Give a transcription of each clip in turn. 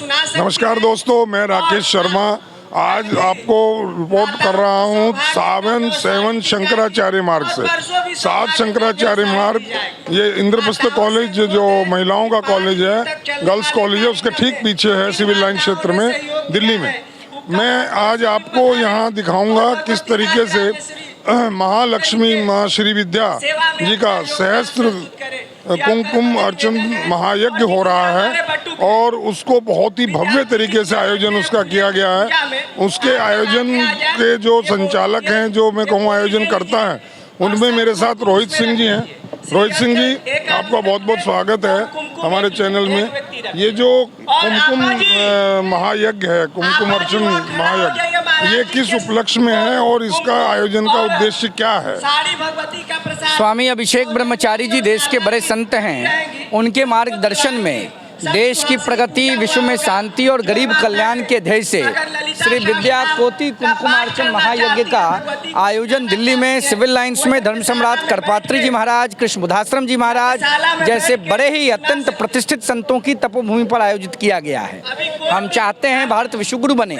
नमस्कार दोस्तों, मैं राकेश शर्मा आज आपको रिपोर्ट कर रहा हूँ सेवन शंकराचार्य मार्ग से। 7 शंकराचार्य मार्ग, ये इंद्रप्रस्थ कॉलेज जो महिलाओं का कॉलेज है, गर्ल्स कॉलेज है, उसके ठीक पीछे है सिविल लाइन क्षेत्र में, दिल्ली में। मैं आज आपको यहाँ दिखाऊंगा किस तरीके से महालक्ष्मी माँ श्री विद्या जी का सहस्त्र कुमकुम अर्चन महायज्ञ हो रहा है और उसको बहुत ही भव्य तरीके से आयोजन उसका किया गया है। उसके आयोजन के जो संचालक हैं, जो मैं कहूँ आयोजन करता है, उनमें मेरे साथ रोहित सिंह जी हैं। रोहित सिंह जी, आपका बहुत बहुत स्वागत है हमारे चैनल में। ये जो कुमकुम महायज्ञ है, कुमकुम अर्चन महायज्ञ, ये किस उपलक्ष्य में है और इसका आयोजन का उद्देश्य क्या है? स्वामी अभिषेक ब्रह्मचारी जी देश के बड़े संत हैं। उनके मार्गदर्शन में देश की प्रगति, विश्व में शांति और गरीब कल्याण के ध्येय से श्री विद्या कोटि कुमकुमार्चन महायज्ञ का आयोजन दिल्ली में सिविल लाइंस में धर्म सम्राट करपात्री जी महाराज, कृष्ण बुधाश्रम जी महाराज जैसे बड़े ही अत्यंत प्रतिष्ठित संतों की तपोभूमि पर आयोजित किया गया है। हम चाहते हैं भारत विश्वगुरु बने,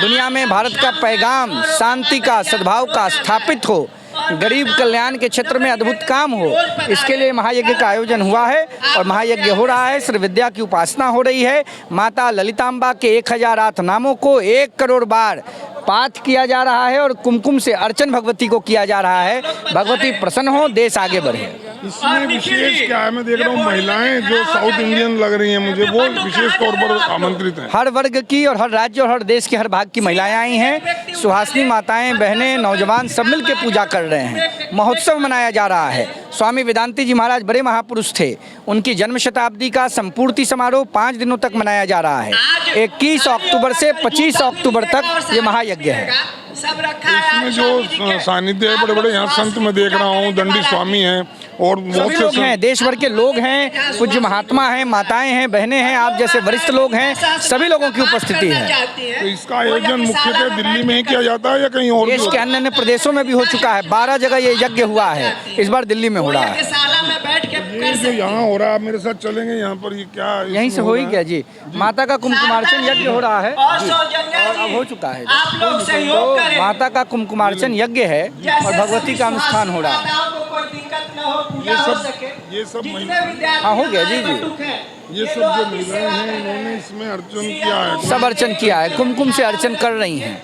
दुनिया में भारत का पैगाम शांति का, सद्भाव का स्थापित हो, गरीब कल्याण के क्षेत्र में अद्भुत काम हो। इसके लिए महायज्ञ का आयोजन हुआ है और महायज्ञ हो रहा है। श्री विद्या की उपासना हो रही है। माता ललितांबा के 1008 नामों को 1 करोड़ बार पाठ किया जा रहा है और कुमकुम से अर्चन भगवती को किया जा रहा है। भगवती प्रसन्न हो, देश आगे बढ़े। इसमें विशेष क्या है? मैं देख रहा हूँ महिलाएं जो साउथ इंडियन लग रही हैं मुझे, वो विशेष तौर पर आमंत्रित हैं। हर वर्ग की और हर राज्य और हर देश के हर भाग की महिलाएं आई हैं। सुहासिनी माताएं, बहनें, नौजवान सब मिल के पूजा कर रहे हैं। महोत्सव मनाया जा रहा है। स्वामी वेदांती जी महाराज बड़े महापुरुष थे। उनकी जन्म शताब्दी का संपूर्ति समारोह 5 दिनों तक मनाया जा रहा है। 21 अक्टूबर से 25 अक्टूबर तक ये महायज्ञ है। इसमें जो सानिध्य है, बड़े बड़े यहाँ संत मैं देख रहा हूँ, दंडी स्वामी हैं और बहुत से लोग हैं, देश भर के लोग हैं, पूज्य महात्मा हैं, माताएं हैं, बहनें हैं, आप जैसे वरिष्ठ लोग हैं, सभी लोगों की उपस्थिति है। तो इसका आयोजन मुख्यतः दिल्ली में ही किया जाता है या कहीं और? देश के अन्य अन्य प्रदेशों में भी हो चुका है। 12 जगह ये यज्ञ हुआ है, इस बार दिल्ली में हो रहा है। ये जो यहाँ हो रहा है, आप मेरे साथ चलेंगे यहाँ पर? ये क्या यहीं से हो ही गया जी। माता का कुमकुमार्चन यज्ञ हो रहा है और अब हो चुका है। तो माता का कुमकुमार्चन यज्ञ है और भगवती का अनुष्ठान हो रहा है। ये सब महिलाएं, हाँ हो गया जी। ये सब जो महिलाएं हैं, इन्होंने इसमें अर्चन किया है, सब अर्चन किया है, कुमकुम से अर्चन कर रही हैं।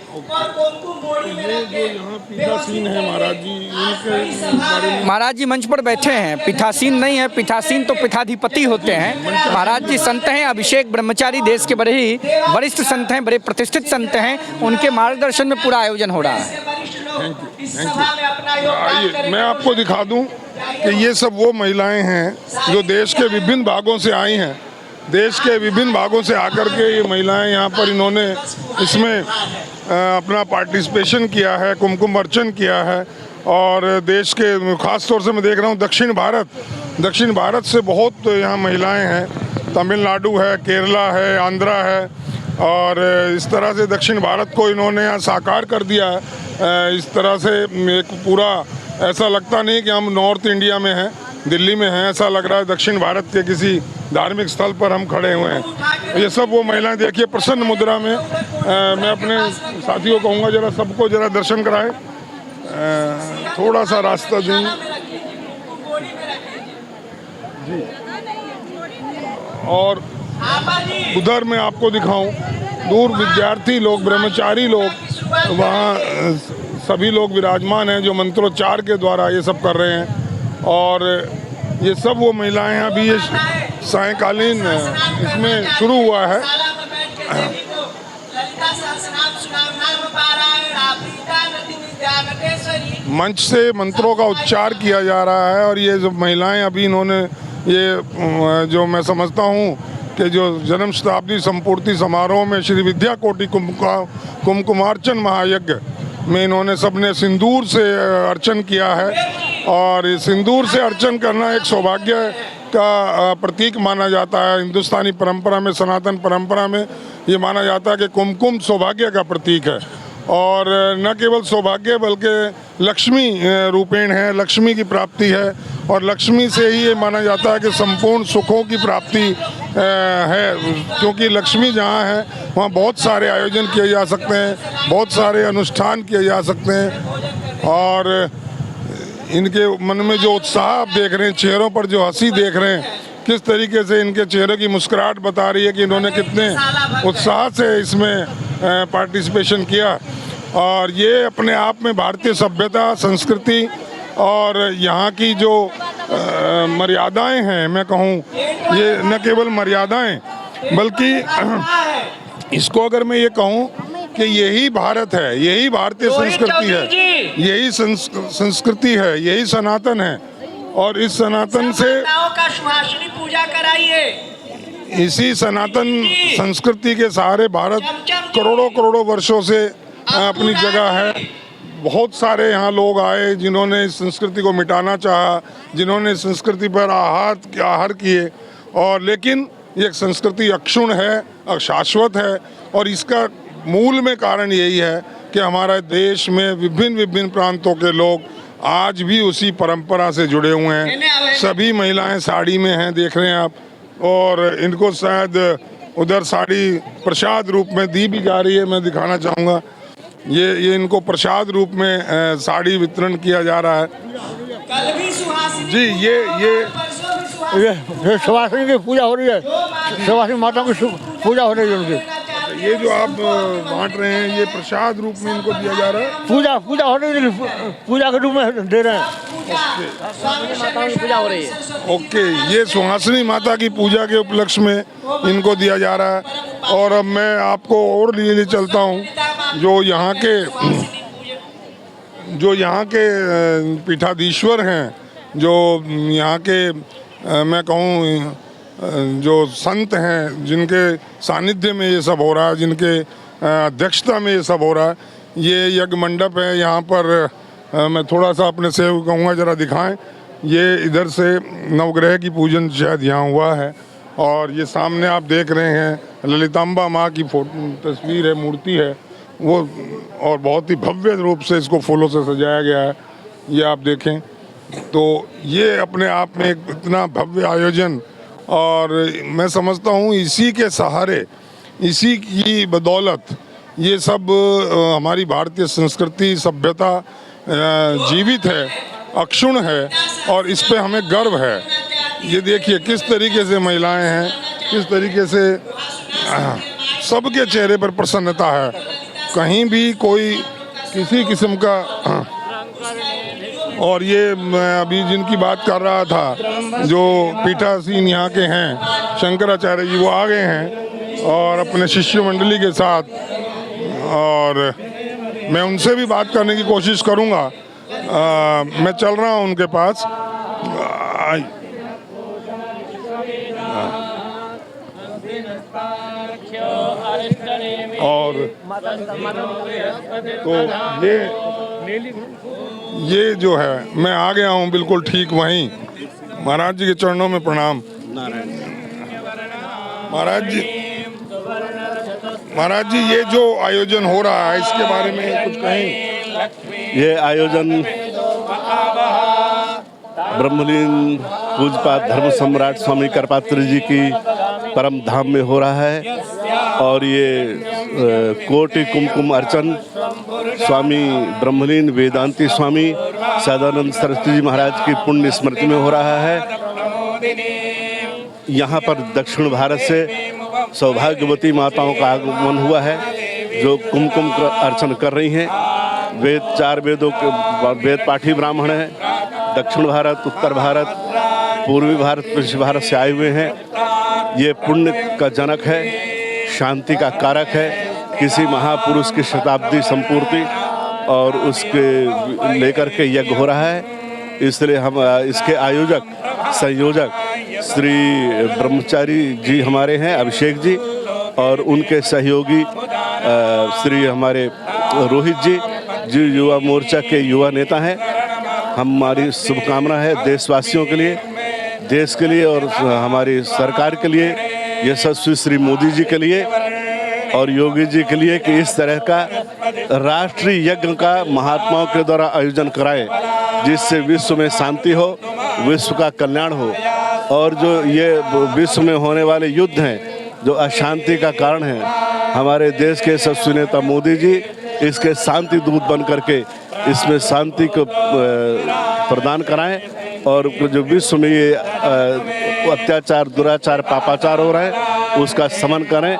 ये जो यहाँ पीठासीन है महाराज जी, इनके बारे में? महाराज जी मंच पर बैठे हैं। पीठासीन नहीं है, पीठासीन तो पीठाधिपति होते हैं। महाराज जी संत हैं, अभिषेक ब्रह्मचारी देश के बड़े ही वरिष्ठ संत हैं, बड़े प्रतिष्ठित संत हैं। उनके मार्गदर्शन में पूरा आयोजन हो रहा है। Thank you. आइए मैं आपको दिखा दूं कि ये सब वो महिलाएं हैं जो देश के विभिन्न भागों से आई हैं। देश के विभिन्न भागों से आकर के ये महिलाएं यहाँ पर इन्होंने इसमें अपना पार्टिसिपेशन किया है, कुमकुम अर्चन किया है। और देश के ख़ास तौर से मैं देख रहा हूँ दक्षिण भारत से बहुत यहाँ महिलाएं हैं। तमिलनाडु है, केरला है, आंध्रा है और इस तरह से दक्षिण भारत को इन्होंने यहाँ साकार कर दिया है। इस तरह से एक पूरा ऐसा लगता नहीं कि हम नॉर्थ इंडिया में हैं, दिल्ली में हैं, ऐसा लग रहा है दक्षिण भारत के किसी धार्मिक स्थल पर हम खड़े हुए हैं। ये सब वो महिलाएं देखिए प्रसन्न मुद्रा में। मैं अपने साथियों को कहूँगा जरा सबको जरा दर्शन कराएं, थोड़ा सा रास्ता दें जी। और उधर मैं आपको दिखाऊं, दूर विद्यार्थी लोग, ब्रह्मचारी लोग, वहाँ सभी लोग विराजमान हैं जो मंत्रोच्चार के द्वारा ये सब कर रहे हैं। और ये सब वो महिलाएं हैं। अभी ये सायंकालीन इसमें शुरू हुआ है। मंच से मंत्रों का उच्चार किया जा रहा है और ये जो महिलाएं अभी इन्होंने ये जो मैं समझता हूँ कि जो जन्म शताब्दी संपूर्ति समारोह में श्री विद्या कोटि कुमकुमार्चन महायज्ञ में इन्होंने सबने सिंदूर से अर्चन किया है। और सिंदूर से अर्चन करना एक सौभाग्य का प्रतीक माना जाता है। हिंदुस्तानी परंपरा में, सनातन परंपरा में ये माना जाता है कि कुमकुम सौभाग्य का प्रतीक है। और न केवल सौभाग्य बल्कि लक्ष्मी रूपेण है, लक्ष्मी की प्राप्ति है और लक्ष्मी से ही ये माना जाता है कि संपूर्ण सुखों की प्राप्ति है, क्योंकि लक्ष्मी जहाँ है वहाँ बहुत सारे आयोजन किए जा सकते हैं, बहुत सारे अनुष्ठान किए जा सकते हैं। और इनके मन में जो उत्साह आप देख रहे हैं, चेहरों पर जो हंसी देख रहे हैं, किस तरीके से इनके चेहरे की मुस्कुराहट बता रही है कि इन्होंने कितने उत्साह से इसमें पार्टिसिपेशन किया। और ये अपने आप में भारतीय सभ्यता, संस्कृति और यहाँ की जो मर्यादाएं हैं, मैं कहूँ ये न केवल मर्यादाएं बल्कि इसको अगर मैं ये कहूँ कि यही भारत है, यही भारतीय संस्कृति है, यही संस्कृति है, यही सनातन है। और इस सनातन से का सुहासिनी पूजा कराइए। इसी सनातन संस्कृति के सहारे भारत करोड़ों करोड़ों वर्षों से अपनी जगह है। बहुत सारे यहाँ लोग आए जिन्होंने इस संस्कृति को मिटाना चाहा, जिन्होंने इस संस्कृति पर आहार किए, और लेकिन ये संस्कृति अक्षुण्ण है, अशाश्वत है। और इसका मूल में कारण यही है कि हमारे देश में विभिन्न विभिन्न प्रांतों के लोग आज भी उसी परंपरा से जुड़े हुए हैं। सभी महिलाएं साड़ी में हैं, देख रहे हैं आप, और इनको शायद उधर साड़ी प्रसाद रूप में दी भी जा रही है। मैं दिखाना चाहूँगा, ये इनको प्रसाद रूप में साड़ी वितरण किया जा रहा है। कल भी सुहासिनी जी, ये सुहासिनी की पूजा हो रही है, सुहासिनी माता की पूजा हो रही है उनकी। ये जो आप बांट रहे हैं, ये प्रसाद रूप में इनको दिया जा रहा है। पूजा हो रही है, पूजा के रूप में दे रहे हैं। पूजा हो रही है। ओके, ये सुहासिनी माता की पूजा के उपलक्ष्य में इनको दिया जा रहा है। और अब मैं आपको और लिए चलता हूँ, जो यहाँ के पीठाधीश्वर हैं, जो यहाँ के मैं कहूँ जो संत हैं, जिनके सानिध्य में ये सब हो रहा है, जिनके अध्यक्षता में ये सब हो रहा है, ये यज्ञ मंडप है। यहाँ पर मैं थोड़ा सा अपने सेवक कहूँगा जरा दिखाएं। ये इधर से नवग्रह की पूजन शायद यहाँ हुआ है, और ये सामने आप देख रहे हैं ललितांबा माँ की तस्वीर है, मूर्ति है वो, और बहुत ही भव्य रूप से इसको फूलों से सजाया गया है। ये आप देखें तो ये अपने आप में एक इतना भव्य आयोजन, और मैं समझता हूँ इसी के सहारे, इसी की बदौलत ये सब हमारी भारतीय संस्कृति, सभ्यता जीवित है, अक्षुण्ण है, और इस पे हमें गर्व है। ये देखिए किस तरीके से महिलाएं हैं, किस तरीके से सबके चेहरे पर प्रसन्नता है, कहीं भी कोई किसी किस्म का। और ये मैं अभी जिनकी बात कर रहा था, जो पीठासीन यहाँ के हैं, शंकराचार्य जी, वो आ गए हैं और अपने शिष्य मंडली के साथ, और मैं उनसे भी बात करने की कोशिश करूँगा। मैं चल रहा हूँ उनके पास। और तो ये जो है, मैं आ गया हूँ बिल्कुल ठीक वहीं। महाराज जी के चरणों में प्रणाम। महाराज जी ये जो आयोजन हो रहा है, इसके बारे में कुछ कहें। ये आयोजन ब्रह्मलीन पूजपाद धर्म सम्राट स्वामी करपात्री जी की परम धाम में हो रहा है, और ये कोटि कुमकुम अर्चन स्वामी ब्रह्मलीन वेदांती स्वामी सदानंद सरस्वती जी महाराज की पुण्य स्मृति में हो रहा है। यहाँ पर दक्षिण भारत से सौभाग्यवती माताओं का आगमन हुआ है, जो कुमकुम अर्चन कर रही हैं। चार वेदों के वेद पाठी ब्राह्मण हैं। दक्षिण भारत, उत्तर भारत, पूर्वी भारत, पश्चिम भारत से आए हुए हैं। ये पुण्य का जनक है, शांति का कारक है। किसी महापुरुष की शताब्दी संपूर्ति और उसके लेकर के यज्ञ हो रहा है, इसलिए हम इसके आयोजक संयोजक श्री ब्रह्मचारी जी हमारे हैं, अभिषेक जी, और उनके सहयोगी श्री हमारे रोहित जी, जो युवा मोर्चा के युवा नेता हैं। हमारी शुभकामना है देशवासियों के लिए, देश के लिए और हमारी सरकार के लिए, यशस्वी श्री मोदी जी के लिए और योगी जी के लिए, कि इस तरह का राष्ट्रीय यज्ञ का महात्माओं के द्वारा आयोजन कराएं, जिससे विश्व में शांति हो, विश्व का कल्याण हो और जो ये विश्व में होने वाले युद्ध हैं जो अशांति का कारण है, हमारे देश के यशस्वी नेता मोदी जी इसके शांति दूत बन करके इसमें शांति को प्रदान कराएं और जो विश्व में ये अत्याचार, दुराचार, पापाचार हो रहा है उसका शमन करें।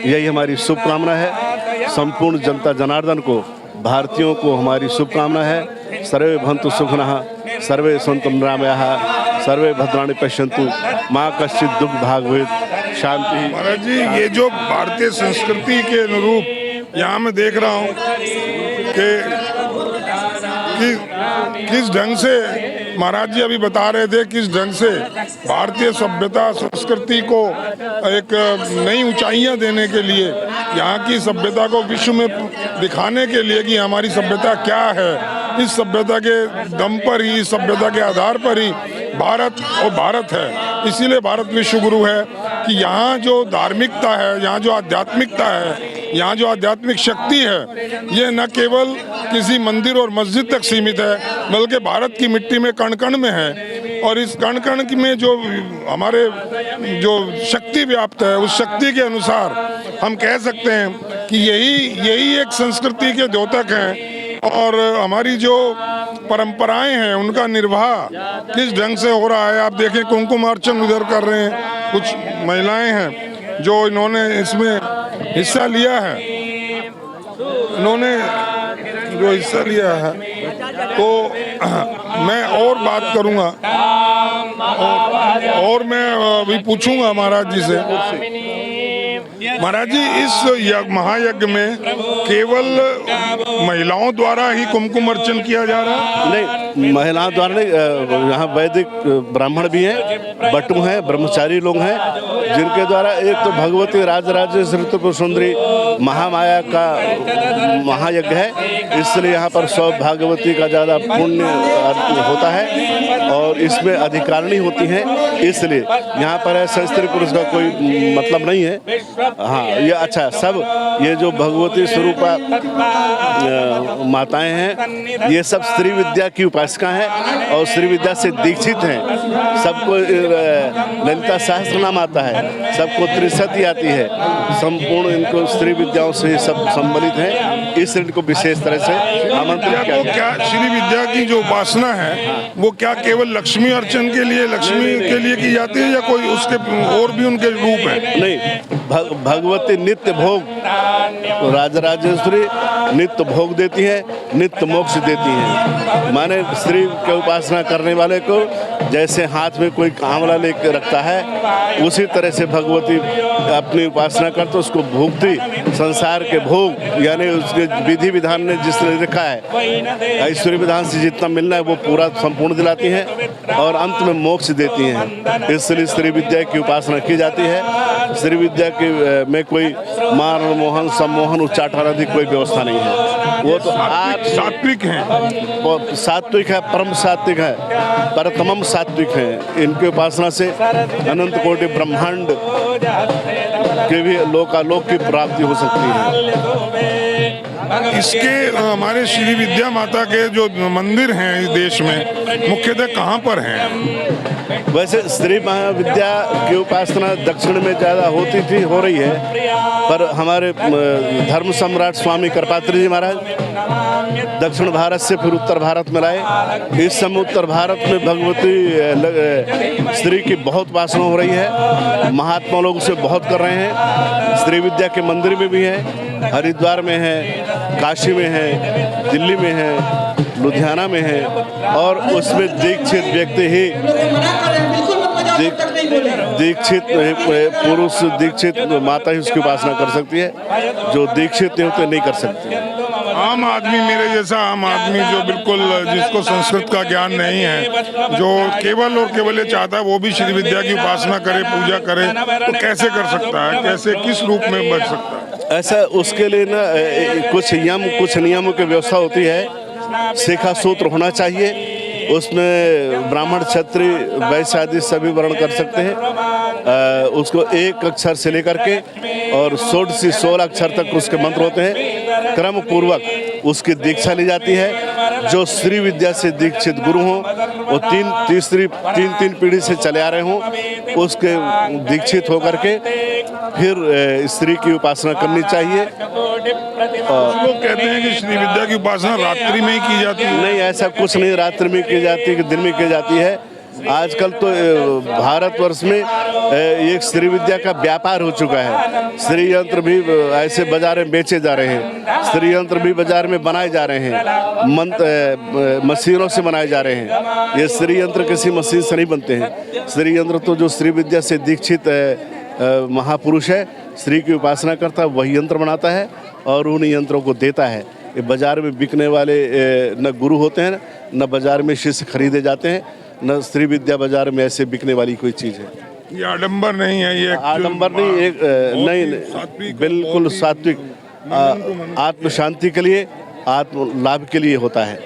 यही हमारी शुभकामना है। संपूर्ण जनता जनार्दन को, भारतीयों को हमारी शुभकामना है। सर्वे भवन्तु सुखिनः, सर्वे सन्तु निरामयाः, सर्वे भद्राणि पश्यन्तु, माँ कश्चित् दुःख भाग् भवेत्, शांति। महाराज जी, ये जो भारतीय संस्कृति के अनुरूप यहाँ मैं देख रहा हूँ कि किस ढंग से महाराज जी अभी बता रहे थे, किस ढंग से भारतीय सभ्यता संस्कृति को एक नई ऊंचाइयां देने के लिए, यहाँ की सभ्यता को विश्व में दिखाने के लिए कि हमारी सभ्यता क्या है, इस सभ्यता के दम पर ही, इस सभ्यता के आधार पर ही भारत और भारत है। इसीलिए भारत विश्व गुरु है कि यहाँ जो धार्मिकता है, यहाँ जो आध्यात्मिकता है, यहाँ जो आध्यात्मिक शक्ति है, ये न केवल किसी मंदिर और मस्जिद तक सीमित है बल्कि भारत की मिट्टी में कण कण में है। और इस कण कण में जो हमारे जो शक्ति व्याप्त है, उस शक्ति के अनुसार हम कह सकते हैं कि यही एक संस्कृति के द्योतक हैं। और हमारी जो परंपराएं हैं उनका निर्वाह किस ढंग से हो रहा है, आप देखें कुमकुम अर्चन उधर कर रहे हैं कुछ महिलाएं हैं जो इन्होंने इसमें हिस्सा लिया है, इन्होंने जो हिस्सा लिया है। तो मैं और बात करूंगा और मैं अभी पूछूंगा महाराज जी से। महाराज जी, इस महायज्ञ में केवल महिलाओं द्वारा ही कुमकुम अर्चन किया जा रहा है? नहीं, महिलाओं द्वारा नहीं, यहाँ वैदिक ब्राह्मण भी हैं, बटू हैं, ब्रह्मचारी लोग हैं जिनके द्वारा एक तो भगवती राजराजेश्वरी त्रिपुर सुंदरी महामाया का महायज्ञ है, इसलिए यहाँ पर सौभाग्यवती का ज़्यादा पुण्य होता है और इसमें अधिकारिणी होती हैं, इसलिए यहाँ पर ऐसा स्त्री पुरुष का कोई मतलब नहीं है। हाँ, ये अच्छा सब ये जो भगवती स्वरूपा माताएं हैं ये सब स्त्री विद्या की उपासिका हैं और स्त्री विद्या से दीक्षित हैं। सबको ललिता सहस्त्र नाम आता है, सबको त्रिशती आती है, संपूर्ण इनको स्त्री विद्याओं से सब सम्मिलित हैं, इस इनको विशेष तरह से आमंत्रित किया गया। क्या श्री विद्या की जो उपासना है वो क्या केवल लक्ष्मी अर्चन के लिए, लक्ष्मी के लिए की जाती है या कोई उसके और भी उनके रूप है? नहीं, भगवती नित्य भोग, राजराजेश्वरी नित्य भोग देती है, नित्य मोक्ष देती है। माने स्त्री के उपासना करने वाले को जैसे हाथ में कोई आंवला लेकर रखता है, उसी तरह से भगवती अपनी उपासना करते उसको भोगती, संसार के भोग यानी उसके विधि विधान ने जिस तरह लिखा है ऐश्वर्य विधान से जितना मिलना है वो पूरा संपूर्ण दिलाती हैं और अंत में मोक्ष देती हैं। इसलिए स्त्री विद्या की उपासना की जाती है। स्त्री विद्या की में कोई मान मोहन सम्मोहन उच्चाटन आदि कोई व्यवस्था नहीं है। वो तो आप सात्विक हैं, सात्विक है, परम सात्विक है, परतमम सात्विक है। इनकी उपासना से अनंत कोटि ब्रह्मांड के भी लोकालोक की प्राप्ति हो सकती है। इसके हमारे श्री विद्या माता के जो मंदिर हैं इस देश में मुख्यतः कहाँ पर हैं? वैसे स्त्री महाविद्या की उपासना दक्षिण में ज़्यादा होती थी, हो रही है, पर हमारे धर्म सम्राट स्वामी कृपात्री जी महाराज दक्षिण भारत से फिर उत्तर भारत में लाए। इस समय उत्तर भारत में भगवती स्त्री की बहुत उपासना हो रही है, महात्मा लोग उसे बहुत कर रहे हैं। स्त्री विद्या के मंदिर में भी है, हरिद्वार में है, काशी में है, दिल्ली में है, लुधियाना में है और उसमें दीक्षित व्यक्ति ही दीक्षित पुरुष दीक्षित माता ही उसकी उपासना कर सकती है, जो दीक्षित नहीं होते नहीं कर सकती। आम आदमी, मेरे जैसा आम आदमी जो बिल्कुल जिसको संस्कृत का ज्ञान नहीं है, जो केवल और केवल ये चाहता है वो भी श्री विद्या की उपासना करे, पूजा करे, तो कैसे कर सकता है, कैसे किस रूप में बच सकता है? ऐसा उसके लिए ना कुछ नियमों की व्यवस्था होती है। शिखा सूत्र होना चाहिए, उसमें ब्राह्मण क्षत्रिय वैश्य आदि सभी वर्ण कर सकते हैं। उसको एक अक्षर से लेकर के और 16 अक्षर तक उसके मंत्र होते हैं। क्रम पूर्वक उसकी दीक्षा ली जाती है जो श्री विद्या से दीक्षित गुरु हों, वो तीन पीढ़ी से चले आ रहे हों, उसके दीक्षित होकर के फिर स्त्री की उपासना करनी चाहिए। लोग कहते हैं कि श्री विद्या की उपासना रात्रि में ही की जाती है। नहीं, ऐसा कुछ नहीं, रात्रि में की जाती है कि दिन में की जाती है। आजकल तो भारतवर्ष में एक स्त्री विद्या का व्यापार हो चुका है। स्त्री यंत्र भी ऐसे बाजार में बेचे जा रहे हैं, स्त्री यंत्र भी बाजार में बनाए जा रहे हैं, मशीनों से बनाए जा रहे हैं। ये स्त्री यंत्र किसी मशीन से नहीं बनते हैं। स्त्री यंत्र तो जो स्त्री विद्या से दीक्षित महापुरुष है, स्त्री की उपासना करता है, वही यंत्र बनाता है और उन यंत्रों को देता है। ये बाजार में बिकने वाले न गुरु होते हैं, न बाजार में शिष्य खरीदे जाते हैं, न स्त्री विद्या बाजार में ऐसे बिकने वाली कोई चीज़ है। ये आडंबर नहीं है, ये आडंबर नहीं, एक नहीं, बिल्कुल सात्विक, आत्म शांति के लिए, आत्म लाभ के लिए होता है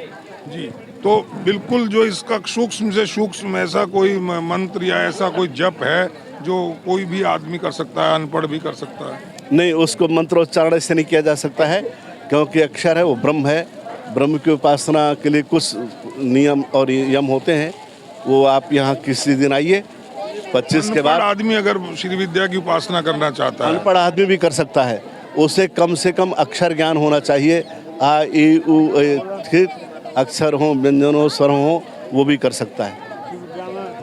जी। तो बिल्कुल जो इसका सूक्ष्म से सूक्ष्म ऐसा कोई मंत्र या ऐसा कोई जप है जो कोई भी आदमी कर सकता है, अनपढ़ भी कर सकता है? नहीं, उसको मंत्रोच्चारण से नहीं किया जा सकता है, क्योंकि अक्षर है वो ब्रह्म है। ब्रह्म की उपासना के लिए कुछ नियम और यम होते हैं, वो आप यहाँ किसी दिन आइए 25 के बाद। आदमी अगर श्री विद्या की उपासना करना चाहता है, अनपढ़ आदमी भी कर सकता है। उसे कम से कम अक्षर ज्ञान होना चाहिए, आ ई उ ठीक अक्षर हो, व्यंजन हो, स्वर हो, वो भी कर सकता है।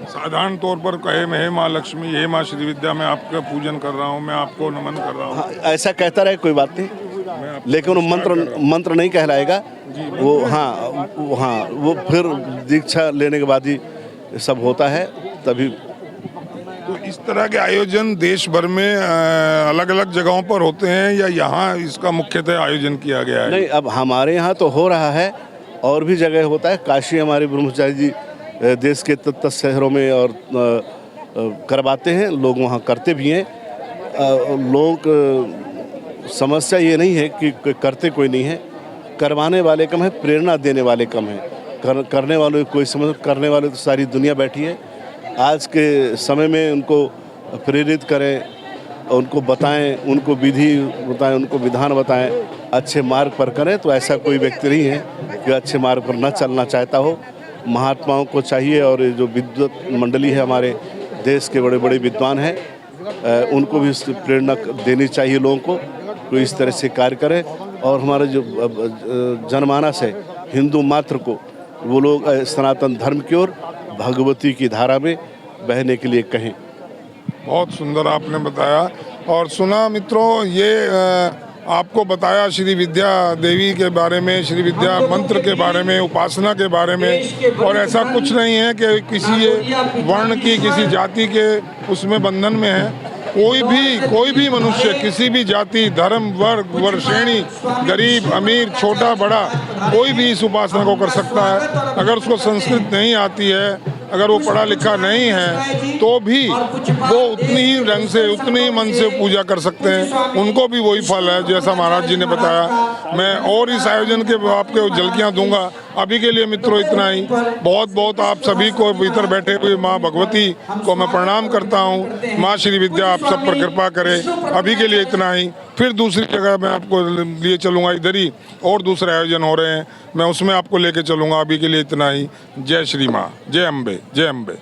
साधारण तौर पर कहे मैं हे माँ लक्ष्मी, हे माँ श्री विद्या, मैं आपका पूजन कर रहा हूँ, मैं आपको नमन कर रहा हूँ, हाँ, ऐसा कहता रहे कोई बात नहीं, लेकिन वो मंत्र नहीं कहलाएगा वो। हाँ, वो फिर दीक्षा लेने के बाद ही सब होता है, तभी। तो इस तरह के आयोजन देश भर में अलग अलग जगहों पर होते हैं या यहाँ इसका मुख्यतः आयोजन किया गया है? नहीं, अब हमारे यहाँ तो हो रहा है, और भी जगह होता है। काशी हमारे ब्रह्मचारी जी देश के तत्त शहरों में और करवाते हैं, लोग वहाँ करते भी हैं। समस्या ये नहीं है कि करते कोई नहीं है, करवाने वाले कम है, प्रेरणा देने वाले कम है। करने वाले कोई समझ, करने वाले तो सारी दुनिया बैठी है। आज के समय में उनको प्रेरित करें, उनको बताएं, उनको विधि बताएं, उनको विधान बताएं, अच्छे मार्ग पर करें। तो ऐसा कोई व्यक्ति नहीं है कि अच्छे मार्ग पर न चलना चाहता हो। महात्माओं को चाहिए, और जो विद्वत मंडली है हमारे देश के बड़े बड़े विद्वान हैं, उनको भी प्रेरणा देनी चाहिए लोगों को, कोई इस तरह से कार्य करे। और हमारा जो जनमानस है हिंदू मात्र को, वो लोग सनातन धर्म की ओर, भगवती की धारा में बहने के लिए कहें। बहुत सुंदर आपने बताया और सुना मित्रों। ये आपको बताया श्री विद्या देवी के बारे में, श्री विद्या मंत्र के बारे में, उपासना के बारे में। और ऐसा कुछ नहीं है कि किसी वर्ण की, किसी जाति के उसमें बंधन में है। कोई भी मनुष्य, किसी भी जाति, धर्म, वर्ग श्रेणी, गरीब अमीर, छोटा बड़ा, कोई भी इस उपासना को कर सकता है। अगर उसको संस्कृत नहीं आती है, अगर वो पढ़ा लिखा नहीं है, तो भी वो उतनी ही ढंग से, उतने ही मन से पूजा कर सकते हैं। उनको भी वही फल है जैसा महाराज जी ने बताया। मैं और इस आयोजन के आपको झलकियाँ दूंगा। अभी के लिए मित्रों इतना ही। बहुत बहुत आप सभी को, भीतर बैठे हुए माँ भगवती को मैं प्रणाम करता हूँ। माँ श्री विद्या आप सब पर कृपा करे। अभी के लिए इतना ही। फिर दूसरी जगह मैं आपको लिए चलूँगा, इधर ही और दूसरे आयोजन हो रहे हैं, मैं उसमें आपको लेके चलूँगा। अभी के लिए इतना ही। जय श्री माँ, जय अम्बे, जय अम्बे।